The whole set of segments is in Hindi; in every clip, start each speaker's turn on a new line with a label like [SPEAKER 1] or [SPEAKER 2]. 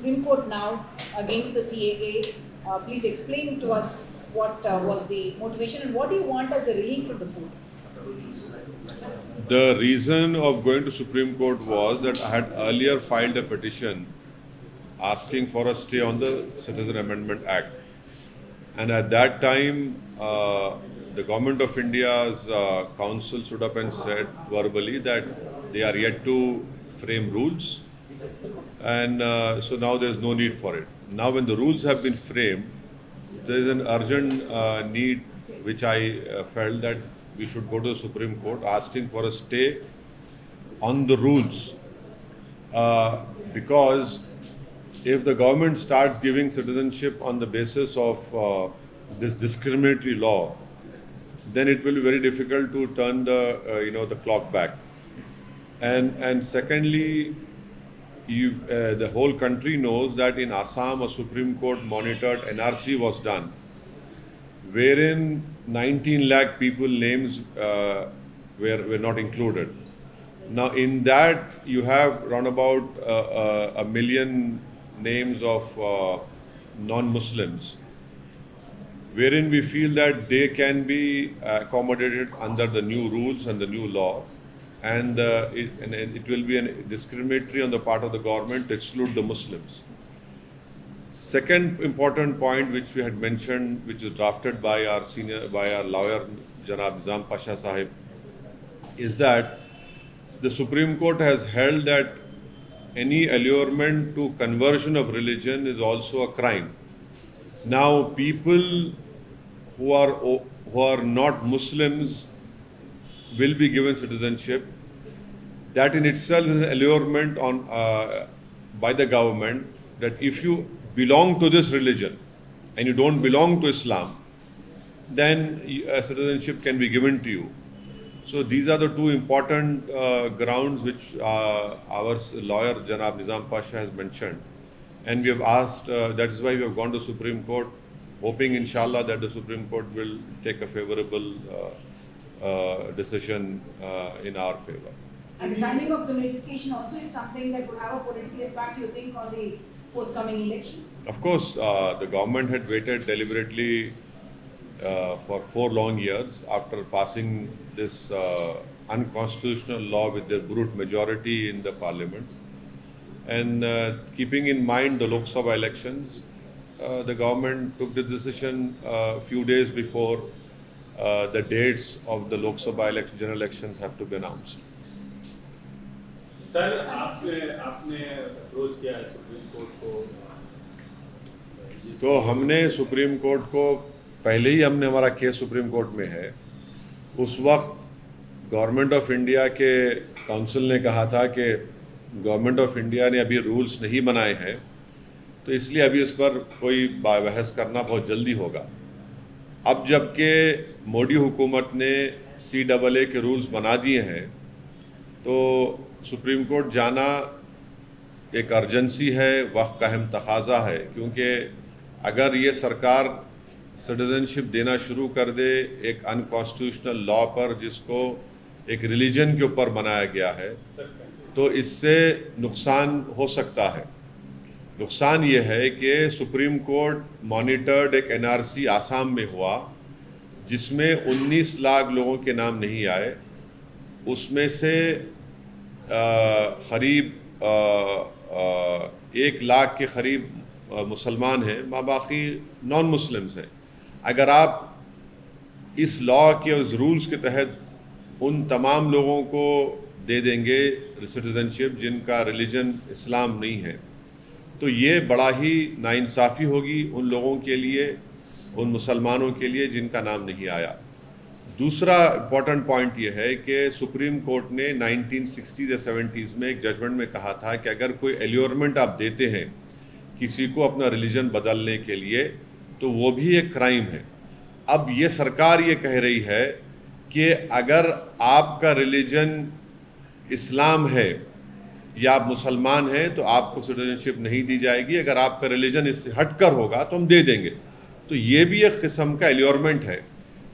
[SPEAKER 1] Supreme Court now against the CAA. Please explain to us what was the motivation and what do you want as a relief from the court?
[SPEAKER 2] The reason of going to Supreme Court was that I had earlier filed a petition asking for a stay on the Citizen Amendment Act. And at that time, the Government of India's council stood up and said verbally that they are yet to frame rules. And so now there's no need for it. Now, when the rules have been framed, there is an urgent need which I felt that we should go to the Supreme Court asking for a stay on the rules. Because if the government starts giving citizenship on the basis of this discriminatory law, then it will be very difficult to turn the clock back. And secondly, the whole country knows that in Assam a Supreme Court monitored NRC was done, wherein 19 lakh people names were not included. Now in that you have around about a million names of non-Muslims, wherein we feel that they can be accommodated under the new rules and the new law, and it will be discriminatory on the part of the government to exclude the Muslims. Second important point which we had mentioned, which is drafted by our lawyer Janab Nizam Pasha Sahib, is that the Supreme Court has held that any allurement to conversion of religion is also a crime. Now, people who are not Muslims will be given citizenship. That in itself is an allurement by the government that if you belong to this religion and you don't belong to Islam, then citizenship can be given to you. So these are the two important grounds which our lawyer Janab Nizam Pasha has mentioned, and we have asked. That is why we have gone to Supreme Court, hoping inshallah that the Supreme Court will take a favorable decision in our favor.
[SPEAKER 1] And the timing of the notification also is something that would have a political impact, you think, on the forthcoming elections?
[SPEAKER 2] Of course, the government had waited deliberately for 4 long years after passing this unconstitutional law with their brute majority in the parliament. And keeping in mind the Lok Sabha elections, the government took the decision a few days before the dates of the Lok Sabha general elections have to be announced.
[SPEAKER 3] Sir आपने अप्रोच किया है सुप्रीम कोर्ट को?
[SPEAKER 2] तो हमने सुप्रीम कोर्ट को पहले ही हमारा केस सुप्रीम कोर्ट में है। उस वक्त गवर्नमेंट ऑफ इंडिया के काउंसिल ने कहा था कि गवर्नमेंट ऑफ इंडिया ने अभी रूल्स नहीं बनाए हैं, तो इसलिए अभी इस पर कोई बहस करना बहुत जल्दी होगा। अब जबकि मोदी हुकूमत ने CAA के रूल्स बना दिए हैं, तो सुप्रीम कोर्ट जाना एक अर्जेंसी है, वक्त का अहम तकाजा है, क्योंकि अगर ये सरकार सिटीजनशिप देना शुरू कर दे एक अनकॉन्स्टिट्यूशनल लॉ पर जिसको एक रिलीजन के ऊपर बनाया गया है, तो इससे नुकसान हो सकता है। नुकसान ये है कि सुप्रीम कोर्ट मॉनिटर्ड एक NRC आसाम में हुआ जिसमें 19 लाख लोगों के नाम नहीं आए, उसमें से करीब 1 लाख के करीब मुसलमान हैं, बाकी नॉन मुस्लिम्स हैं। अगर आप इस लॉ के उस रूल्स के तहत उन तमाम लोगों को दे देंगे सिटीजनशिप जिनका रिलीजन इस्लाम नहीं है, तो ये बड़ा ही नाइंसाफ़ी होगी उन लोगों के लिए, उन मुसलमानों के लिए जिनका नाम नहीं आया। दूसरा इम्पॉर्टेंट पॉइंट ये है कि सुप्रीम कोर्ट ने 1960s या 70s में एक जजमेंट में कहा था कि अगर कोई एल्योरमेंट आप देते हैं किसी को अपना रिलीजन बदलने के लिए, तो वो भी एक क्राइम है। अब ये सरकार ये कह रही है कि अगर आपका रिलीजन इस्लाम है या आप मुसलमान हैं तो आपको सिटीजनशिप नहीं दी जाएगी, अगर आपका रिलीजन इससे हटकर होगा तो हम दे देंगे। तो ये भी एक किस्म का एल्योरमेंट है।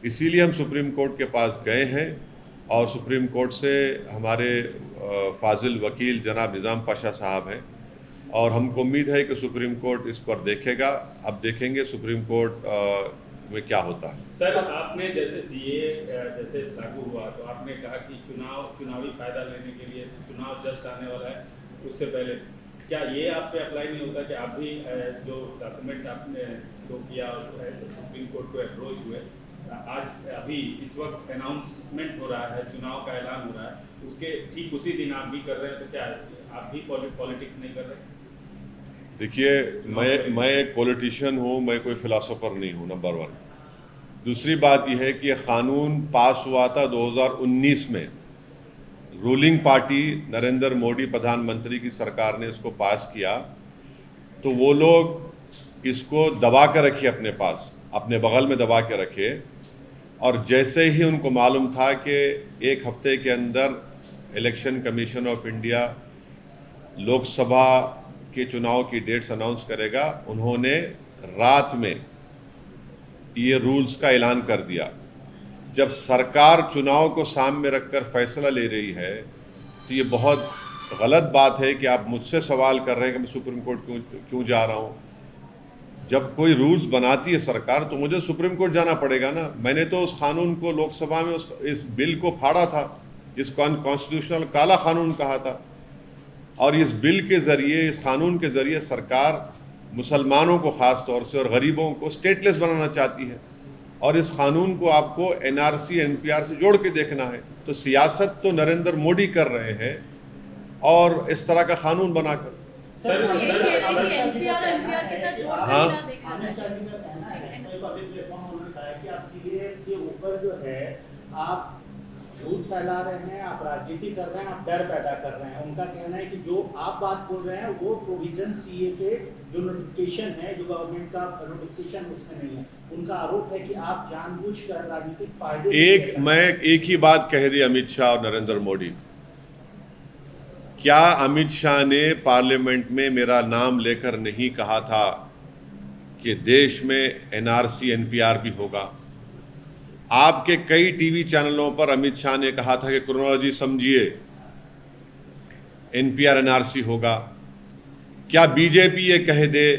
[SPEAKER 2] इसीलिए हम सुप्रीम कोर्ट के पास गए हैं और सुप्रीम कोर्ट से हमारे फाजिल वकील जनाब निज़ाम पाशा साहब हैं, और हमको उम्मीद है कि सुप्रीम कोर्ट इस पर देखेगा। अब देखेंगे सुप्रीम कोर्ट में क्या होता है।
[SPEAKER 3] सर, आपने जैसे सीए जैसे लागू हुआ तो आपने कहा कि चुनावी फायदा लेने के लिए चुनाव जस्ट आने वाला है, उससे पहले क्या ये आप पे अप्लाई नहीं होता कि आप भी जो डॉक्यूमेंट आपने शो किया और सुप्रीम कोर्ट को अप्रोच हुए, आज अभी इस वक्त अनाउंसमेंट हो रहा है, चुनाव का ऐलान हो रहा है, उसके ठीक उसी दिन आप भी कर रहे हैं, तो क्या आप भी पॉलिटिक्स नहीं कर रहे?
[SPEAKER 2] देखिए, मैं एक पॉलिटिशियन हूँ, मैं कोई फिलोसोफर नहीं हूँ, नंबर 1। दूसरी बात यह है कि यह कानून पास हुआ था 2019 में। रूलिंग पार्टी नरेंद्र मोदी प्रधानमंत्री की सरकार ने इसको पास किया, तो वो लोग इसको दबा के रखे अपने पास, अपने बगल में दबा के रखे, और जैसे ही उनको मालूम था कि 1 हफ्ते के अंदर election commission of India Lok Sabha के चुनाव की डेट्स अनाउंस करेगा, उन्होंने रात में ये रूल्स का ऐलान कर दिया। जब सरकार चुनाव को सामने रखकर फैसला ले रही है तो ये बहुत गलत बात है कि आप मुझसे सवाल कर रहे हैं कि मैं सुप्रीम कोर्ट क्यों जा रहा हूँ। जब कोई रूल्स बनाती है सरकार तो मुझे सुप्रीम कोर्ट जाना पड़ेगा ना। मैंने तो उस कानून को लोकसभा में इस बिल को फाड़ा था, इस कॉन्स्टिट्यूशनल काला कानून कहा था, और इस बिल के ज़रिए, इस कानून के ज़रिए सरकार मुसलमानों को ख़ास तौर से और गरीबों को स्टेटलेस बनाना चाहती है, और इस कानून को आपको एनआरसी एनपीआर से जोड़ के देखना है। तो सियासत तो नरेंद्र मोदी कर रहे हैं और इस तरह का कानून बनाकर।
[SPEAKER 3] सर,
[SPEAKER 4] एनसीआर और एनपीआर के साथ जोड़ कर
[SPEAKER 2] हाँ।
[SPEAKER 4] ना देखा जाए।
[SPEAKER 5] पब्लिक प्लेटफॉर्म उन्होंने कहा है कि आप सीए के ऊपर जो है आप झूठ फैला रहे हैं, आप राजनीति कर रहे हैं, आप डर पैदा कर रहे हैं। उनका कहना है कि जो आप बात बोल रहे हैं वो प्रोविजन सीए के जो नोटिफिकेशन है, जो गवर्नमेंट का नोटिफिकेशन, उसमें नहीं है। उनका आरोप है कि आप जानबूझकर राजनीतिक फायदे
[SPEAKER 2] मैं एक ही बात कह दी अमित शाह और नरेंद्र मोदी। क्या अमित शाह ने पार्लियामेंट में मेरा नाम लेकर नहीं कहा था कि देश में एनआरसी एनपीआर भी होगा? आपके कई टीवी चैनलों पर अमित शाह ने कहा था कि क्रोनोलॉजी समझिए, एनपीआर एनआरसी होगा। क्या बीजेपी ये कह दे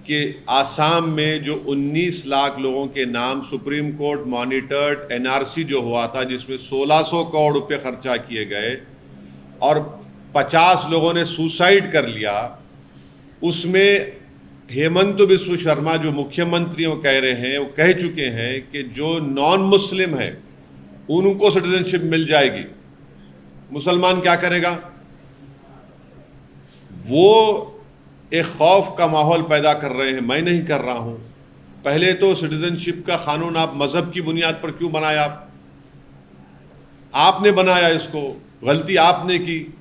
[SPEAKER 2] कि आसाम में जो 19 लाख लोगों के नाम सुप्रीम कोर्ट मॉनिटर्ड एनआरसी जो हुआ था, जिसमें 1600 करोड़ रुपए खर्चा किए गए और 50 लोगों ने सुसाइड कर लिया, उसमें हेमंत बिस्व शर्मा जो मुख्यमंत्री कह रहे हैं, वो कह चुके हैं कि जो नॉन मुस्लिम है उनको सिटीजनशिप मिल जाएगी। मुसलमान क्या करेगा? वो एक खौफ का माहौल पैदा कर रहे हैं। मैं नहीं कर रहा हूं। पहले तो सिटीजनशिप का कानून आप मजहब की बुनियाद पर क्यों बनाया? आपने बनाया, इसको गलती आपने की,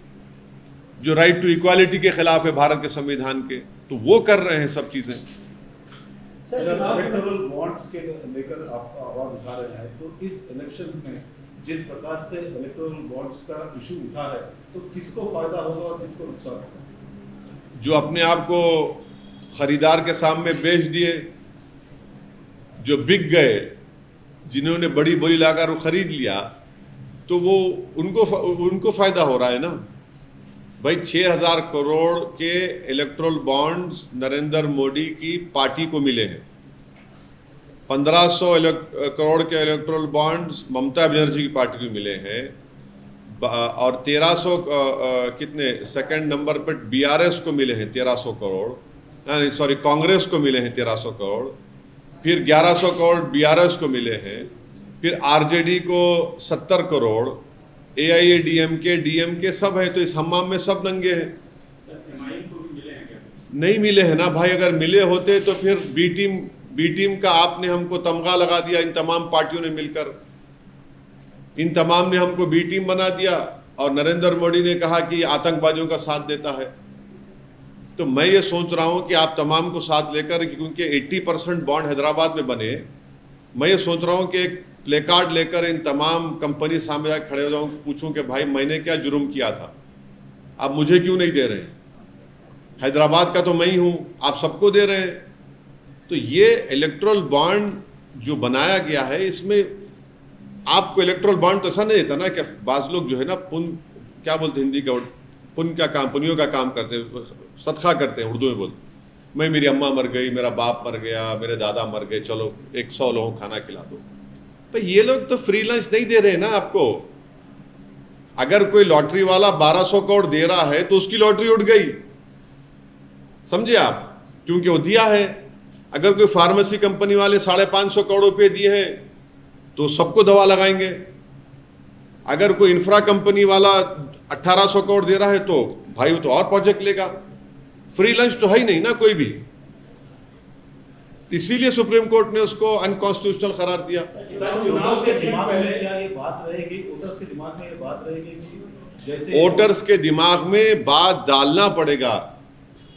[SPEAKER 2] जो राइट टू इक्वालिटी के खिलाफ है भारत के संविधान के। तो वो कर रहे हैं सब चीजें।
[SPEAKER 6] इलेक्टोरल बॉन्ड्स के लेकर आप आवाज उठा रहे हैं, तो इस इलेक्शन में जिस प्रकार से इलेक्टोरल बॉन्ड्स का इशू उठा है, तो किसको फायदा होगा और किसको नुकसान होगा?
[SPEAKER 2] जो अपने आप को खरीदार के सामने बेच दिए, जो बिक गए, जिन्होंने बड़ी बोली लाकर वो खरीद लिया, तो वो उनको फायदा हो रहा है ना भाई। 6000 करोड़ के इलेक्टोरल बॉन्ड्स नरेंद्र मोदी की पार्टी को मिले हैं। 1500 करोड़ के इलेक्टोरल बॉन्ड्स ममता बनर्जी की पार्टी को मिले हैं, और 1300 कितने सेकंड नंबर पर बीआरएस को मिले हैं 1300 करोड़, नहीं सॉरी, कांग्रेस को मिले हैं 1300 करोड़, फिर 1100 करोड़ बीआरएस को मिले हैं, फिर आरजेडी को 70 करोड़, एआईएडीएमके डीएमके सब है। तो इस हमाम में सब नंगे हैं। नहीं मिले हैं ना भाई। अगर मिले होते तो फिर बी टीम का आपने हमको तमगा लगा दिया, इन तमाम पार्टियों ने मिलकर, इन तमाम ने हमको बी टीम बना दिया, और नरेंद्र मोदी ने कहा कि आतंकवादियों का साथ देता है। तो मैं ये सोच रहा हूं कि आप तमाम को साथ लेकर, क्योंकि 80% बॉन्ड हैदराबाद में बने, मैं ये सोच रहा हूं कि एक प्ले कार्ड लेकर इन तमाम कंपनी सामने जाकर खड़े हो जाऊं, पूछूं कि भाई मैंने क्या जुर्म किया था, आप मुझे क्यों नहीं दे रहे? हैदराबाद का तो मैं ही हूं, आप सबको दे रहे हैं। तो ये इलेक्टोरल बॉन्ड जो बनाया गया है, इसमें आपको इलेक्टोरल बॉन्ड तो ऐसा नहीं देता ना कि बाज लोग जो है ना क्या बोलते हिंदी का, पुण्य का काम, पुण्यों का काम करते हैं, सदका करते हैं, उर्दू में बोलते, मैं मेरी अम्मा मर गई, मेरा बाप मर गया, मेरे दादा मर गए, चलो 100 लोगों को खाना खिला दो। तो ये लोग तो फ्री लंच नहीं दे रहे ना आपको। अगर कोई लॉटरी वाला 1200 करोड़ दे रहा है तो उसकी लॉटरी उठ गई, समझे आप, क्योंकि वो दिया है। अगर कोई फार्मेसी कंपनी वाले 550 करोड़ रुपए दिए हैं तो सबको दवा लगाएंगे। अगर कोई इंफ्रा कंपनी वाला 1800 करोड़ दे रहा है तो भाई वो तो और प्रोजेक्ट लेगा। फ्री लंच तो है ही नहीं ना कोई भी, इसीलिए सुप्रीम कोर्ट ने उसको अनकॉन्स्टिट्यूशनल करार दिया।
[SPEAKER 3] सर, चुनाव से ठीक
[SPEAKER 6] दिमाग
[SPEAKER 3] पहले
[SPEAKER 6] में क्या ये बात रहेगी, वोटर्स के दिमाग में ये बात रहेगी कि जैसे
[SPEAKER 2] वोटर्स के दिमाग में बात डालना पड़ेगा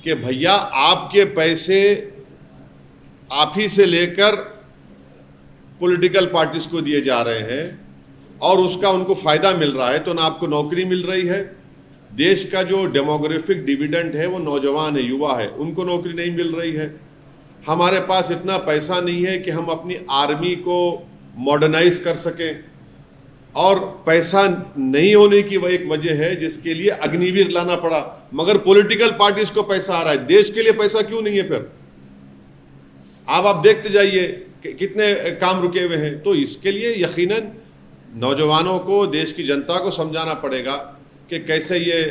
[SPEAKER 2] कि भैया आपके पैसे आप ही से लेकर पॉलिटिकल पार्टीज को दिए जा रहे हैं और उसका उनको फायदा मिल रहा है, तो ना आपको नौकरी मिल रही है। देश का जो डेमोग्राफिक डिविडेंड है वो नौजवान है, युवा है, उनको नौकरी नहीं मिल रही है। हमारे पास इतना पैसा नहीं है कि हम अपनी आर्मी को मॉडर्नाइज कर सकें, और पैसा नहीं होने की वह एक वजह है जिसके लिए अग्निवीर लाना पड़ा। मगर पॉलिटिकल पार्टीज को पैसा आ रहा है, देश के लिए पैसा क्यों नहीं है फिर? आप देखते जाइए कि कितने काम रुके हुए हैं। तो इसके लिए यकीनन नौजवानों को, देश की जनता को समझाना पड़ेगा कि कैसे ये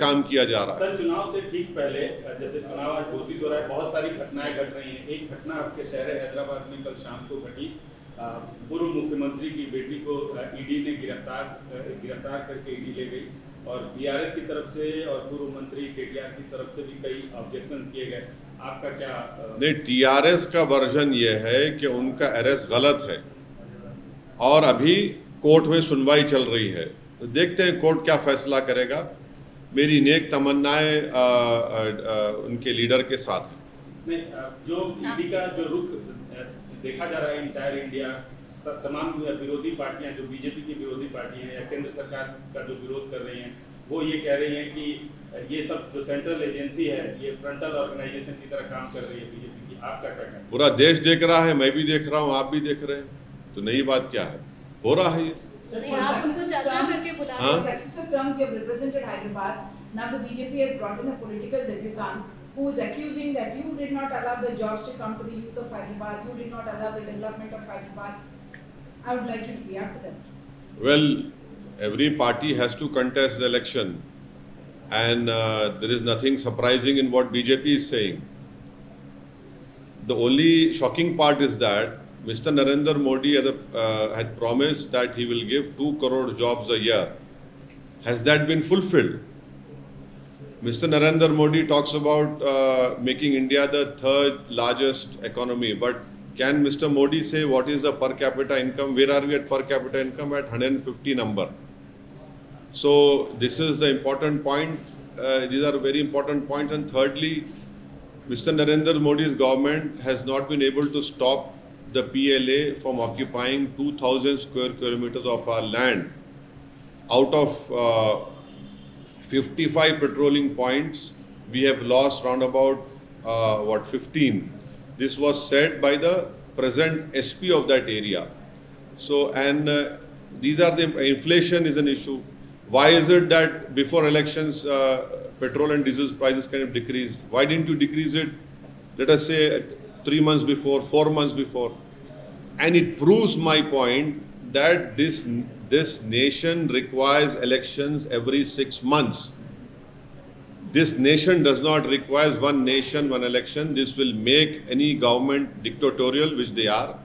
[SPEAKER 2] काम किया जा रहा है।
[SPEAKER 3] सर, चुनाव से ठीक पहले, जैसे चुनाव आज घोषित हो रहा है, बहुत सारी घटनाएं घट रही हैं। एक घटना आपके शहर हैदराबाद में कल शाम को घटी। पूर्व मुख्यमंत्री की बेटी को ईडी ने गिरफ्तार करके ईडी ले गई, और बीआरएस की तरफ से और पूर्व मंत्री केटीआर की तरफ से भी कई ऑब्जेक्शन किए गए। आपका क्या?
[SPEAKER 2] नहीं, टीआरएस का वर्जन ये है कि उनका अरेस्ट गलत है और अभी कोर्ट में सुनवाई चल रही है, तो देखते हैं कोर्ट क्या फैसला करेगा। मेरी नेक तमन्नाएं उनके लीडर के साथ है।
[SPEAKER 3] नहीं, जो ईडी का जो रुख देखा जा रहा है इंटायर इंडिया, तमाम विरोधी पार्टियां, जो बीजेपी की विरोधी पार्टियां या केंद्र सरकार का जो विरोध कर रही हैं, वो ये कह रही हैं कि ये सब जो सेंट्रल एजेंसी है ये फ्रंटल ऑर्गेनाइजेशन की तरह काम कर रही है बीजेपी की। आपका क्या कहना है?
[SPEAKER 2] पूरा देश देख रहा है, मैं भी देख रहा हूँ, आप भी देख रहे हैं, तो नई बात क्या है, हो रहा है ये।
[SPEAKER 4] नहीं, आप उनको चर्चा करके बुला
[SPEAKER 2] हाँ?
[SPEAKER 4] रहे
[SPEAKER 1] For successive terms, you have represented Hyderabad. Now the BJP has brought in a political debutant who is accusing that you did not allow the jobs to come to the youth of Hyderabad. You did not allow the development of Hyderabad. I would like you to react to that.
[SPEAKER 2] Well, every party has to contest the election, and there is nothing surprising in what BJP is saying. The only shocking part is that Mr. Narendra Modi had promised that he will give 2 crore jobs a year. Has that been fulfilled? Mr. Narendra Modi talks about making India the 3rd largest economy, but can Mr. Modi say what is the per capita income? Where are we at per capita income? At 150 number. So this is the important point. These are very important points. And thirdly, Mr. Narendra Modi's government has not been able to stop the PLA from occupying 2,000 square kilometers of our land. Out of 55 patrolling points, we have lost round about 15. This was said by the present SP of that area. So, and these are the inflation is an issue. Why is it that before elections petrol and diesel prices kind of decreased? Why didn't you decrease it, let us say 3 months before, 4 months before? And it proves my point that this nation requires elections every 6 months. This nation does not require one nation, one election. This will make any government dictatorial, which they are,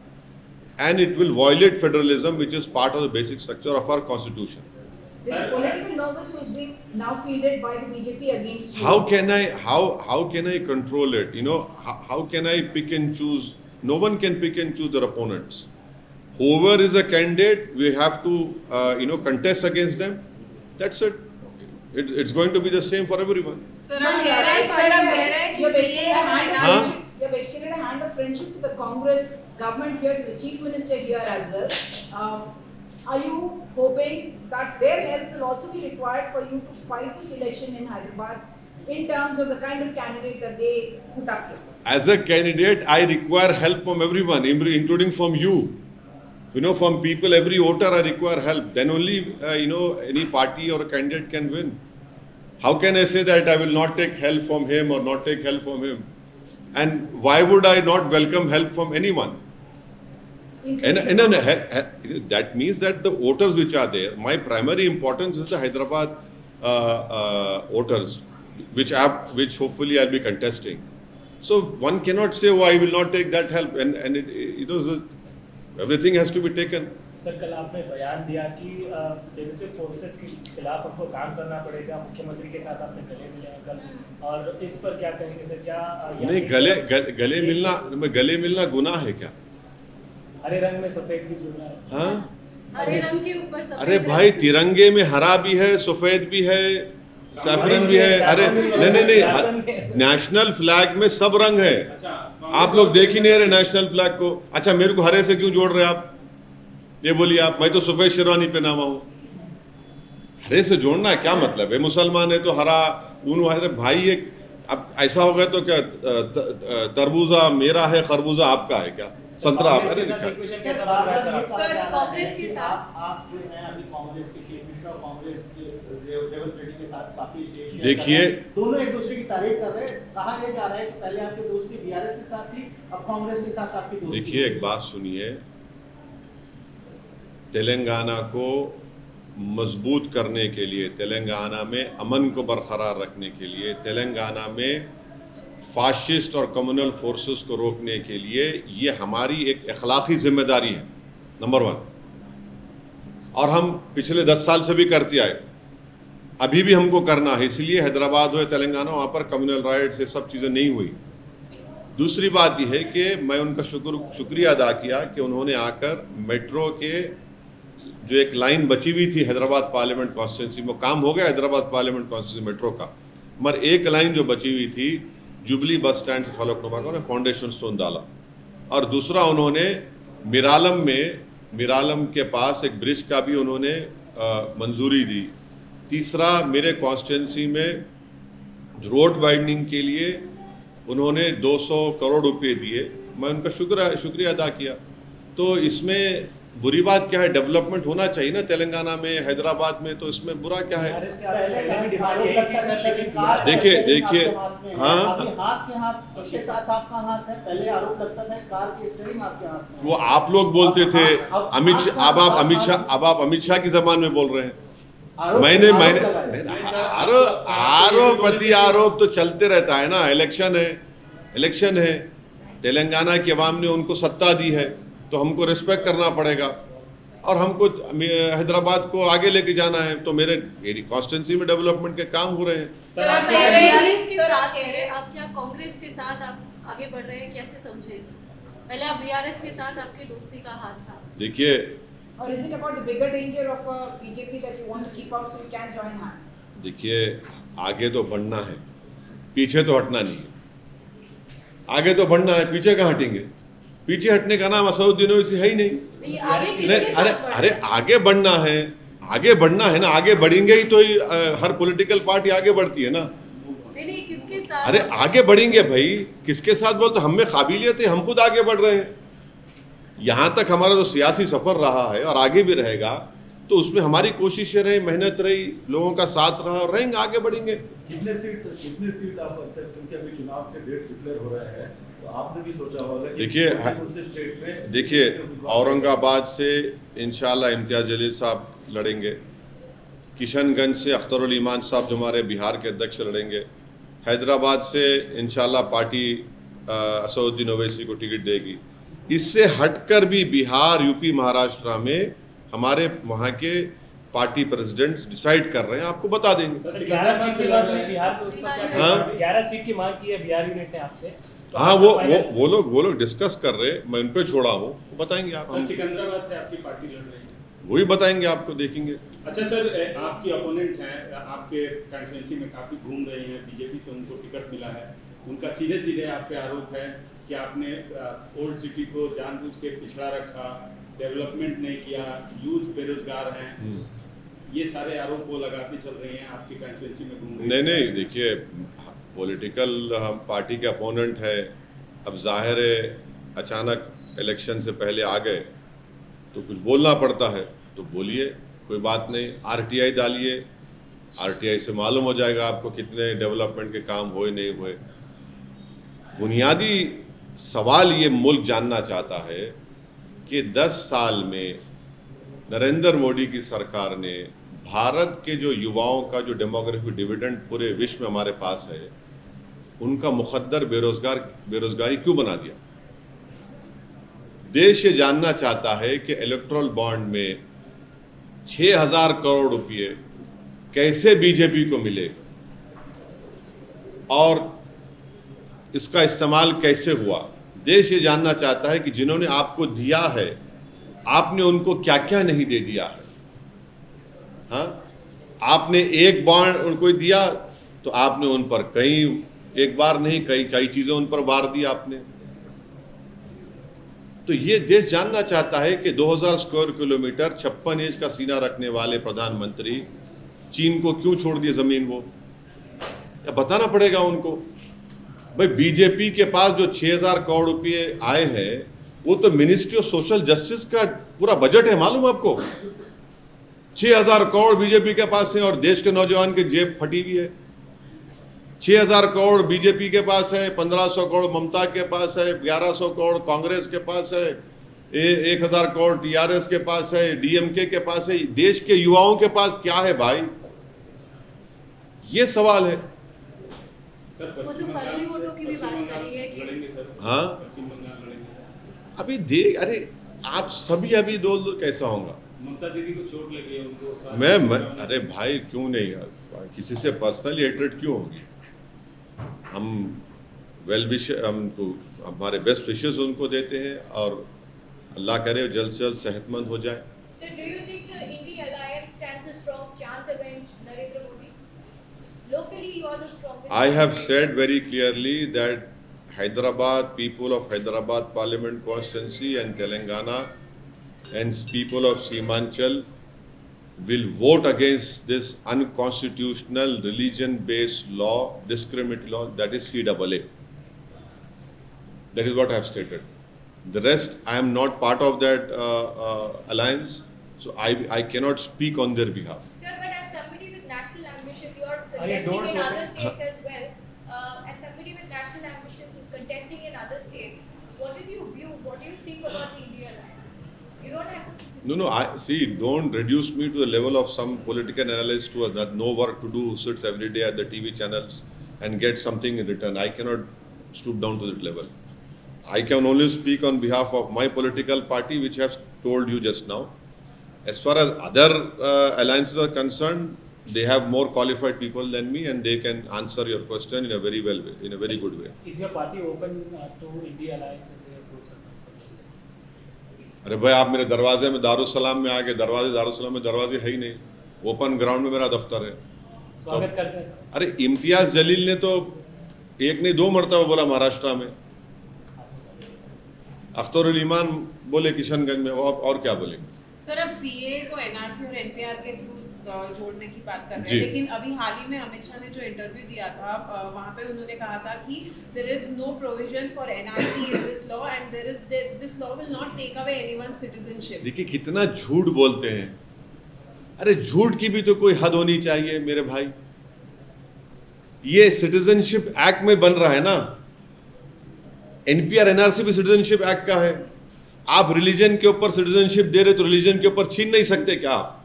[SPEAKER 2] and it will violate federalism, which is part of the basic structure of our constitution.
[SPEAKER 1] This is political novice who is being now fielded by the BJP against you.
[SPEAKER 2] How can I control it? You know, how can I pick and choose? No one can pick and choose their opponents. Whoever is a candidate, we have to contest against them. That's it. It's going to be the same for everyone.
[SPEAKER 4] Sir,
[SPEAKER 1] Now,
[SPEAKER 4] आप
[SPEAKER 1] you
[SPEAKER 4] कह रहे हैं
[SPEAKER 1] have
[SPEAKER 4] सर, आप कह रहे हैं
[SPEAKER 1] you have
[SPEAKER 4] कि
[SPEAKER 1] extended a hand of
[SPEAKER 2] Huh?
[SPEAKER 1] friendship. You have extended a hand of friendship to the Congress government here, to the Chief Minister here as well. Are you hoping that their help will also be required for you to fight this election in Hyderabad in terms of the kind of candidate that they put up here?
[SPEAKER 2] As a candidate, I require help from everyone, including from you. You know, from people, every voter, I require help. Then only, any party or a candidate can win. How can I say that I will not take help from him or not take help from him? And why would I not welcome help from anyone? That means that the voters which are there, my primary importance is the Hyderabad voters, which hopefully I'll be contesting. So one cannot say, oh, I will not take that help, and everything has to be taken.
[SPEAKER 7] Sir कल आपने बयान दिया कि डिविसिव फोर्सेस के खिलाफ हमको काम करना पड़ेगा, मुख्यमंत्री के साथ आपने गले मिले हैं कल, और इस पर क्या कहेंगे सर? क्या
[SPEAKER 2] नहीं, गले मिलना गुनाह है क्या?
[SPEAKER 7] हरे रंग में सफेद भी जुड़ना है।
[SPEAKER 2] हाँ,
[SPEAKER 4] हरे रंग के ऊपर सफेद
[SPEAKER 2] अरे भाई, तिरंगे में हरा भी है, सफेद भी है, सैफरन भी है। अरे नहीं, नेशनल फ्लैग में सब रंग है। आप लोग देख ही नहीं रहे नेशनल फ्लैग को। अच्छा, मेरे को हरे से क्यों जोड़ रहे आप? ये बोलिए आप। मैं तो सफेद शेरवानी पहना हुआ हूँ, हरे से जोड़ना क्या मतलब है? मुसलमान है तो हरा ऊन। अरे भाई, ये अब ऐसा हो गया तो क्या तरबूजा मेरा है, खरबूजा आपका है क्या? संतरा आप?
[SPEAKER 7] सर
[SPEAKER 4] कांग्रेस के साथ
[SPEAKER 5] आप जो है अभी कांग्रेस के चीफ मिनिस्टर और कांग्रेस के रेवंत रेड्डी के साथ काफी स्टेज शेयर
[SPEAKER 2] देखिए,
[SPEAKER 5] कर रहे हैं। दोनों एक दूसरे की तारीफ कर रहे हैं। कहा यह जा रहा है कि पहले आपकी दोस्ती बीआरएस के साथ थी, अब कांग्रेस के साथ आपकी दोस्ती।
[SPEAKER 2] देखिए, एक बात सुनिए, तेलंगाना को मजबूत करने के लिए, तेलंगाना में अमन को बरकरार रखने के लिए, तेलंगाना में फाशिस्ट और कम्युनल फोर्सेस को रोकने के लिए, ये हमारी एक अखलाकी जिम्मेदारी है, नंबर 1। और हम पिछले 10 साल से भी करते आए, अभी भी हमको करना है। इसलिए हैदराबाद हो या तेलंगाना, वहाँ पर कम्युनल राइट्स ये सब चीज़ें नहीं हुई। दूसरी बात यह है कि मैं उनका शुक्रिया अदा किया कि उन्होंने आकर मेट्रो के जो एक लाइन बची हुई थी हैदराबाद पार्लियामेंट कॉन्स्टिट्यूंसी में, काम हो गया हैदराबाद पार्लियामेंट कॉन्स्टिट्यूंसी मेट्रो का, मगर एक लाइन जो बची हुई थी जुबली बस स्टैंड से फलकनुमा का, उन्होंने फाउंडेशन स्टोन डाला। और दूसरा, उन्होंने मिरालम के पास एक ब्रिज का भी उन्होंने मंजूरी दी। तीसरा, मेरे कॉन्स्टिट्यूंसी में रोड वाइडनिंग के लिए उन्होंने 200 करोड़ रुपए दिए, मैं उनका शुक्रिया अदा किया। तो इसमें बुरी बात क्या है? डेवलपमेंट होना चाहिए ना तेलंगाना में, हैदराबाद में, तो इसमें बुरा क्या है? देखिए, हाँ, वो आप लोग बोलते थे अमित शाह, अब आप अमित शाह के जबान में बोल रहे हैं। मैंने आरोप प्रति आरोप तो चलते रहता है ना। इलेक्शन है, तेलंगाना की अवाम ने उनको सत्ता दी है तो हमको रिस्पेक्ट करना पड़ेगा, और हमको हैदराबाद को आगे लेके जाना है। तो मेरी कॉन्स्टिट्यूंसी में डेवलपमेंट के काम हो रहे हैं।
[SPEAKER 4] सर, आप बीआरएस के साथ कह रहे हैं, आप क्या कांग्रेस के साथ आप आगे बढ़ रहे हैं? कैसे समझे? पहले आप बीआरएस के साथ आपकी दोस्ती का हाथ था।
[SPEAKER 2] देखिए,
[SPEAKER 1] Or is it about the bigger danger of BJP that you want to keep out so you can join hands?
[SPEAKER 2] देखिए, आगे तो बढ़ना है, पीछे तो हटना नहीं है। आगे तो बढ़ना है, पीछे कहाँ हटेंगे? पीछे हटने का नाम असदुद्दीन ओवैसी है ही नहीं।
[SPEAKER 4] आगे किसके साथ
[SPEAKER 2] अरे आगे बढ़ना है ना। आगे बढ़ेंगे ही तो हर पॉलिटिकल पार्टी आगे बढ़ती है ना।
[SPEAKER 4] नहीं, किसके साथ?
[SPEAKER 2] अरे आगे बढ़ेंगे भाई, किसके साथ बोल? तो हम में काबिलियत है, हम खुद आगे बढ़ रहे हैं। यहाँ तक हमारा जो सियासी सफर रहा है और आगे भी रहेगा, तो उसमें हमारी कोशिशें रही, मेहनत रही, लोगों का साथ रहा, और रहेंगे, आगे बढ़ेंगे।
[SPEAKER 6] कितने सीट आप क्योंकि अभी चुनाव के डेट डिक्लेयर हो रहे हैं, तो आपने भी सोचा होगा कि देखिए,
[SPEAKER 2] औरंगाबाद से इंशाल्लाह इम्तियाज जलील साहब लड़ेंगे, किशनगंज से अख्तरुल ईमान साहब जो हमारे बिहार के अध्यक्ष लड़ेंगे, हैदराबाद से इंशाल्लाह पार्टी असदुद्दीन ओवैसी को टिकट देगी। इससे हटकर भी बिहार, यूपी, महाराष्ट्र में हमारे वहाँ के पार्टी प्रेसिडेंट्स डिसाइड कर रहे हैं, आपको बता देंगे।
[SPEAKER 7] 11 सीट की बात हुई बिहार में, उस पर क्या?
[SPEAKER 2] हाँ?
[SPEAKER 7] 11 सीट की मांग की है बिहार यूनिट ने आपसे। तो
[SPEAKER 2] हाँ, वो लोग डिस्कस कर रहे हैं, मैं उन पे छोड़ा हूँ, वो बताएंगे आप।
[SPEAKER 3] सिकंदराबाद से आपकी पार्टी लड़ रही है,
[SPEAKER 2] वही बताएंगे आपको, देखेंगे।
[SPEAKER 3] अच्छा सर, आपकी अपोनेंट हैं, आपके कॉन्स्टिट्यूंसी में काफी घूम रहे हैं, बीजेपी से उनको टिकट मिला है, उनका सीधे सीधे आप पे आरोप है कि आपने ओल्ड सिटी को जानबूझ के पिछड़ा रखा, डेवलपमेंट नहीं किया, यूथ बेरोजगार हैं, ये सारे आरोप वो लगाते चल रही हैं, आपकी कॉन्स्टिट्यूंसी में घूम रही हैं।
[SPEAKER 2] नहीं, देखिए, पॉलिटिकल हम पार्टी के अपोनेंट है, अब जाहिर है अचानक इलेक्शन से पहले आ गए तो कुछ बोलना पड़ता है, तो बोलिए, कोई बात नहीं। आरटीआई डालिए, आरटीआई से मालूम हो जाएगा आपको कितने डेवलपमेंट के काम हुए नहीं हुए। बुनियादी सवाल ये मुल्क जानना चाहता है कि 10 साल में नरेंद्र मोदी की सरकार ने भारत के जो युवाओं का जो डेमोग्राफिक डिविडेंड पूरे विश्व में हमारे पास है, उनका मुकद्दर बेरोजगारी क्यों बना दिया। देश ये जानना चाहता है कि इलेक्टोरल बॉन्ड में 6,000 करोड़ रुपए कैसे बीजेपी को मिले और इसका इस्तेमाल कैसे हुआ। देश ये जानना चाहता है कि जिन्होंने आपको दिया है, आपने उनको क्या क्या नहीं दे दिया है। हाँ, आपने एक बॉन्ड उनको दिया तो आपने उन पर एक बार नहीं कई चीजें उन पर वार दी आपने। तो ये देश जानना चाहता है कि 2000 स्क्वायर किलोमीटर 56 इंच का सीना रखने वाले प्रधानमंत्री चीन को क्यों छोड़ दिए जमीन। वो या बताना पड़ेगा उनको। भाई बीजेपी के पास जो 6,000 करोड़ रुपए आए हैं, वो तो मिनिस्ट्री ऑफ सोशल जस्टिस का पूरा बजट है, मालूम आपको। 6,000 करोड़ बीजेपी के पास है और देश के नौजवान की जेब फटी हुई है। 6,000 करोड़ बीजेपी के पास है, 1,500 करोड़ ममता के पास है, 1,100 करोड़ कांग्रेस के पास है, 1,000 करोड़ टीआरएस के पास है, डीएमके के पास है। देश के युवाओं के पास क्या है भाई, ये सवाल है।
[SPEAKER 3] सर
[SPEAKER 4] वो तो फर्जी वोटों की भी बात करी है कि
[SPEAKER 3] लड़ेंगे सर।
[SPEAKER 2] हाँ,
[SPEAKER 3] पश्चिम बंगाल लड़ेंगे सर।
[SPEAKER 2] अभी अरे आप सभी अभी दो कैसा होगा।
[SPEAKER 3] ममता दीदी को चोट लगी है, उनको
[SPEAKER 2] अरे भाई क्यों नहीं यार, किसी से पर्सनली हेट्रेड क्यों होगी। हम हमको हमारे बेस्ट विशेस उनको देते हैं और अल्लाह करे जल्द से जल्द सेहतमंद हो जाए।
[SPEAKER 8] Sir, do you think the India alliance stands a strong chance against Narendra Modi? Locally, you are the strongest.
[SPEAKER 2] I have said very clearly that Hyderabad, people of Hyderabad Parliament constituency and Telangana and people of Seemanchal will vote against this unconstitutional religion-based law, discriminatory law, that is CAA. That is what I have stated. The rest, I am not part of that alliance, so I cannot speak on their behalf.
[SPEAKER 8] Sir, but as somebody with national ambitions, you are
[SPEAKER 7] Are your
[SPEAKER 8] contesting
[SPEAKER 7] doors
[SPEAKER 8] in other
[SPEAKER 7] open?
[SPEAKER 8] states as well. As somebody with national ambitions who's contesting in other states, what is your view? What do you think about the India alliance? You don't have to.
[SPEAKER 2] No, I see. Don't reduce me to the level of some political analyst who has got no work to do, who sits every day at the TV channels and gets something in return. I cannot stoop down to that level. I can only speak on behalf of my political party, which I have told you just now. As far as other alliances are concerned, they have more qualified people than me, and they can answer your question in a very well way, in a very good way.
[SPEAKER 7] Is your party open to India alliance in their groups?
[SPEAKER 2] अरे भाई आप मेरे दरवाजे में दारुसलाम में आके दारुसलाम में दरवाजे है ही नहीं, ओपन ग्राउंड में मेरा दफ्तर है।
[SPEAKER 7] स्वागत करते हैं सर।
[SPEAKER 2] अरे इम्तियाज जलील ने तो एक नहीं 2 मरतबा बोला महाराष्ट्र में, अख्तरुल ईमान बोले किशनगंज में, और क्या बोलेंगे।
[SPEAKER 9] सर अब सीए को एनआरसी और एनपीआर के थ्रू जोड़ने की बात कर रहे
[SPEAKER 2] जी।
[SPEAKER 9] हैं, लेकिन अभी हाल ही में अमित शाह ने जो इंटरव्यू दिया था वहाँ पे उन्होंने कहा था कि there is no provision for NRC in this law and this law will not take away anyone's citizenship.
[SPEAKER 2] देखिए कितना झूठ बोलते हैं। अरे झूठ की भी तो कोई हद होनी चाहिए मेरे भाई। ये सिटीजनशिप एक्ट में बन रहा है ना, एनपीआर एनआरसी भी सिटीजनशिप एक्ट का है। आप रिलीजन के ऊपर सिटीजनशिप दे रहे तो रिलीजन के ऊपर छीन नहीं सकते क्या आप?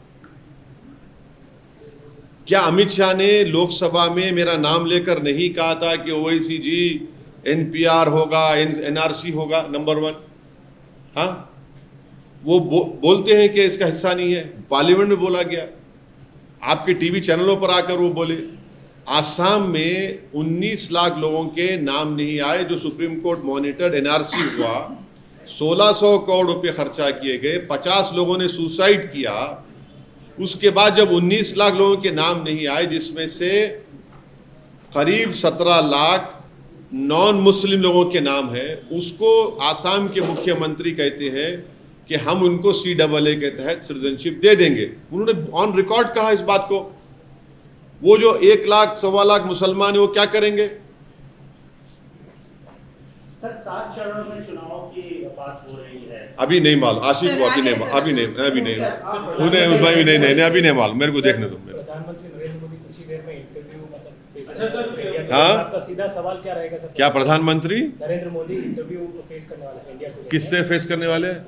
[SPEAKER 2] क्या अमित शाह ने लोकसभा में मेरा नाम लेकर नहीं कहा था कि ओवैसी जी एनपीआर होगा, एनआरसी होगा? नंबर 1। हाँ, वो बोलते हैं कि इसका हिस्सा नहीं है, पार्लियामेंट में बोला गया, आपके टीवी चैनलों पर आकर वो बोले। आसाम में 19 लाख लोगों के नाम नहीं आए जो सुप्रीम कोर्ट मॉनिटर्ड एनआरसी हुआ, 1600 करोड़ रुपए खर्चा किए गए, 50 लोगों ने सुसाइड किया। उसके बाद जब 19 लाख लोगों के नाम नहीं आए, जिसमें से करीब 17 लाख नॉन मुस्लिम लोगों के नाम है, उसको आसाम के मुख्यमंत्री कहते हैं कि हम उनको CAA के तहत सिटीजनशिप दे देंगे। उन्होंने ऑन रिकॉर्ड कहा इस बात को। वो जो 1 लाख 1.25 लाख मुसलमान है वो क्या करेंगे?
[SPEAKER 5] सर 7 चरणों में चुनाव की बात हो रही है।
[SPEAKER 2] अभी नहीं मालूम आशीष को, अभी नहीं, उन्हें उस भाई भी नहीं, अभी नहीं मालूम, मेरे को देखने दो।
[SPEAKER 7] प्रधानमंत्री नरेंद्र मोदी
[SPEAKER 3] अच्छा सर,
[SPEAKER 7] इंडिया टुडे
[SPEAKER 2] हाँ?
[SPEAKER 7] में आपका सीधा सवाल क्या रहेगा सर?
[SPEAKER 2] क्या प्रधानमंत्री
[SPEAKER 7] नरेंद्र मोदी इंटरव्यू फेस करने वाले हैं इंडिया टुडे में।
[SPEAKER 2] किससे फेस करने वाले हैं?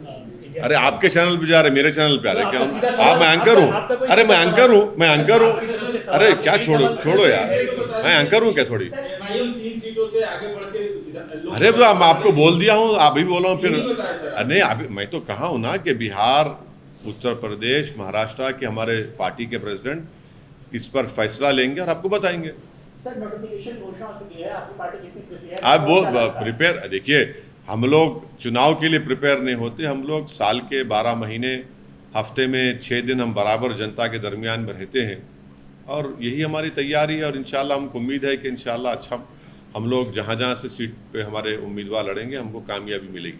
[SPEAKER 7] इंडिया
[SPEAKER 2] अरे आपके चैनल पे जा रहे, मेरे चैनल पे आ रहे,
[SPEAKER 7] तो
[SPEAKER 2] क्या
[SPEAKER 7] आपका सीधा
[SPEAKER 2] आप?
[SPEAKER 7] सवाल-
[SPEAKER 2] मैं एंकर हूँ?
[SPEAKER 7] आपका कोई
[SPEAKER 2] अरे मैं
[SPEAKER 7] सीधा
[SPEAKER 2] एंकर
[SPEAKER 7] सवाल-
[SPEAKER 2] हूँ, मैं एंकर हूँ।
[SPEAKER 7] आपकी तरफ से सवाल-
[SPEAKER 2] अरे
[SPEAKER 7] आपके
[SPEAKER 2] क्या
[SPEAKER 7] कई
[SPEAKER 2] छोड़ो
[SPEAKER 7] सवाल-
[SPEAKER 2] छोड़ो यार, मैं एंकर हूँ क्या थोड़ी?
[SPEAKER 3] MIM 3 सीटों से आगे बढ़ के
[SPEAKER 2] अरे मैं आपको बोल दिया हूँ, आप भी बोला हूँ फिर।
[SPEAKER 3] नहीं बताया सर।
[SPEAKER 2] नहीं अभी मैं तो कहा हूँ ना कि बिहार, उत्तर प्रदेश, महाराष्ट्र के हमारे पार्टी के प्रेसिडेंट इस पर फैसला लेंगे और आपको बताएंगे।
[SPEAKER 5] सर नोटिफिकेशन घोषणा हो चुकी है, आपकी पार्टी कितनी प्रिपेयर
[SPEAKER 2] आप वो प्रिपेयर, देखिए हम लोग चुनाव के लिए प्रिपेयर नहीं होते, हम लोग साल के 12 महीने, हफ्ते में 6 दिन हम बराबर जनता के दरमियान में रहते हैं और यही हमारी तैयारी है। और इंशाल्लाह हमको उम्मीद है कि इंशाल्लाह अच्छा हम लोग जहाँ जहाँ से सीट पे हमारे उम्मीदवार लड़ेंगे हमको कामयाबी मिलेगी।